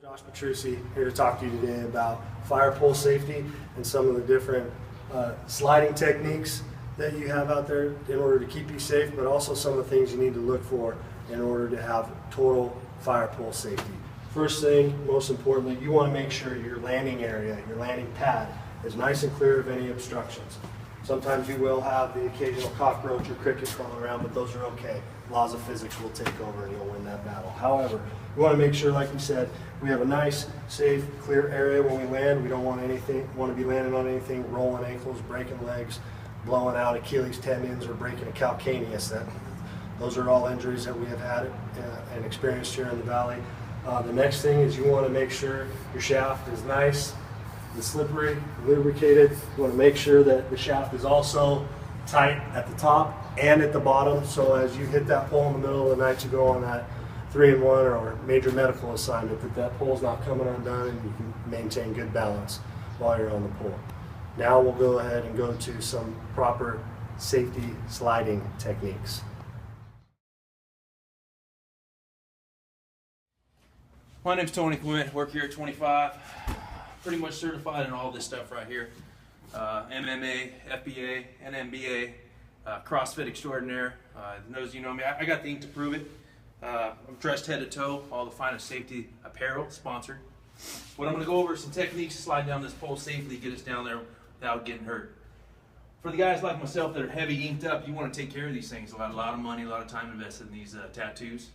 Josh Petrucci here to talk to you today about fire pole safety and some of the different sliding techniques that you have out there in order to keep you safe, but also some of the things you need to look for in order to have total fire pole safety. First thing, most importantly, you want to make sure your landing area, your landing pad, is nice and clear of any obstructions. Sometimes you will have the occasional cockroach or cricket crawling around, but those are okay. Laws of physics will take over and you'll win that battle. However, we want to make sure, like we said, we have a nice, safe, clear area when we land. We don't want to be landing on anything, rolling ankles, breaking legs, blowing out Achilles tendons, or breaking a calcaneus. Those are all injuries that we have had and experienced here in the valley. The next thing is you want to make sure your shaft is nice and slippery, lubricated. You want to make sure that the shaft is also tight at the top and at the bottom, so as you hit that pole in the middle of the night to go on that 3-in-1 or major medical assignment, that pole's not coming undone and you can maintain good balance while you're on the pole. Now we'll go ahead and go to some proper safety sliding techniques. My name's Tony Quinn, work here at 25. Pretty much certified in all this stuff right here. MMA, FBA, NMBA, CrossFit extraordinaire. Those you know me, I got the ink to prove it. I'm dressed head to toe, all the finest safety apparel, sponsored. What I'm going to go over is some techniques to slide down this pole safely, get us down there without getting hurt. For the guys like myself that are heavy inked up, you want to take care of these things. A lot of money, a lot of time invested in these tattoos.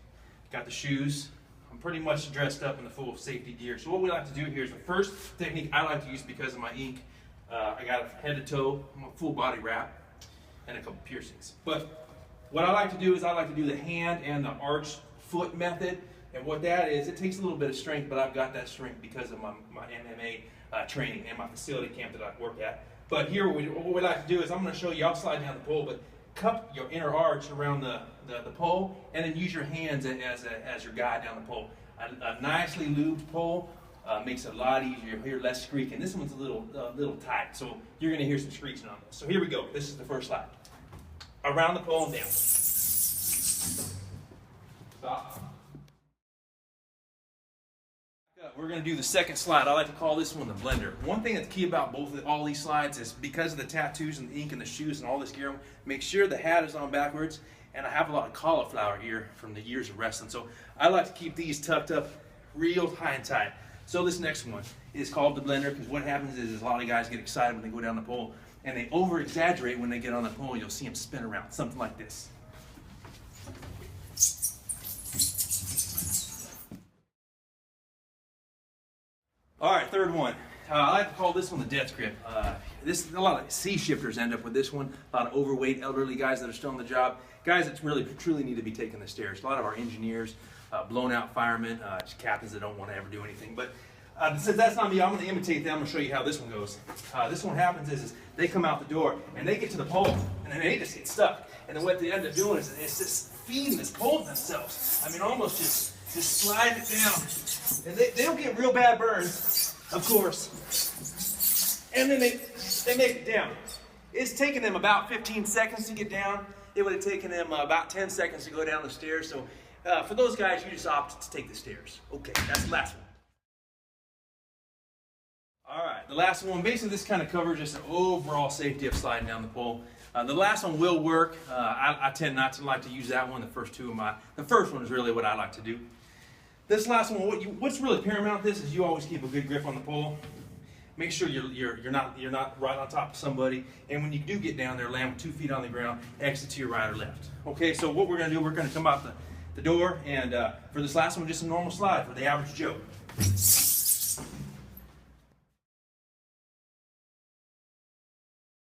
Got the shoes. I'm pretty much dressed up in the full safety gear. So what we like to do here is the first technique I like to use because of my ink. I got a head to toe, a full body wrap, and a couple piercings. But what I like to do is I like to do the hand and the arch foot method. And what that is, it takes a little bit of strength, but I've got that strength because of my MMA training and my facility camp that I work at. But here what we like to do is I'm going to show you, I'll slide down the pole, but cup your inner arch around the pole and then use your hands as your guide down the pole. A nicely lubed pole makes it a lot easier. You hear less squeaking. This one's a little tight, so you're going to hear some screeching on this. So here we go. This is the first slide. Around the pole and down. Stop. We're going to do the second slide. I like to call this one the blender. One thing that's key about all these slides is because of the tattoos and the ink and the shoes and all this gear, make sure the hat is on backwards. And I have a lot of cauliflower ear from the years of wrestling, so I like to keep these tucked up real high and tight. So this next one is called the blender because what happens is a lot of guys get excited when they go down the pole and they over exaggerate when they get on the pole. You'll see them spin around, something like this. All right, third one. I like to call this one the death grip. A lot of sea shifters end up with this one. A lot of overweight elderly guys that are still on the job. Guys that really truly need to be taking the stairs. A lot of our engineers, blown out firemen, just captains that don't want to ever do anything. But since that's not me, I'm going to imitate them. I'm going to show you how this one goes. This one happens is they come out the door and they get to the pole and then they just get stuck. And then what they end up doing is it's just feeding this pole themselves. I mean, almost just slide it down. And they don't get real bad burns, of course. And then they make it down. It's taken them about 15 seconds to get down. It would have taken them about 10 seconds to go down the stairs. So for those guys, you just opt to take the stairs. Okay, that's the last one. All right, the last one, basically this kind of covers just an overall safety of sliding down the pole. The last one will work. I tend not to like to use that one. The first one is really what I like to do. This last one, what's really paramount with this is you always keep a good grip on the pole. Make sure you're not right on top of somebody, and when you do get down there, land with 2 feet on the ground, exit to your right or left. Okay, so what we're going to do, we're going to come out the door, and for this last one, just a normal slide for the average Joe.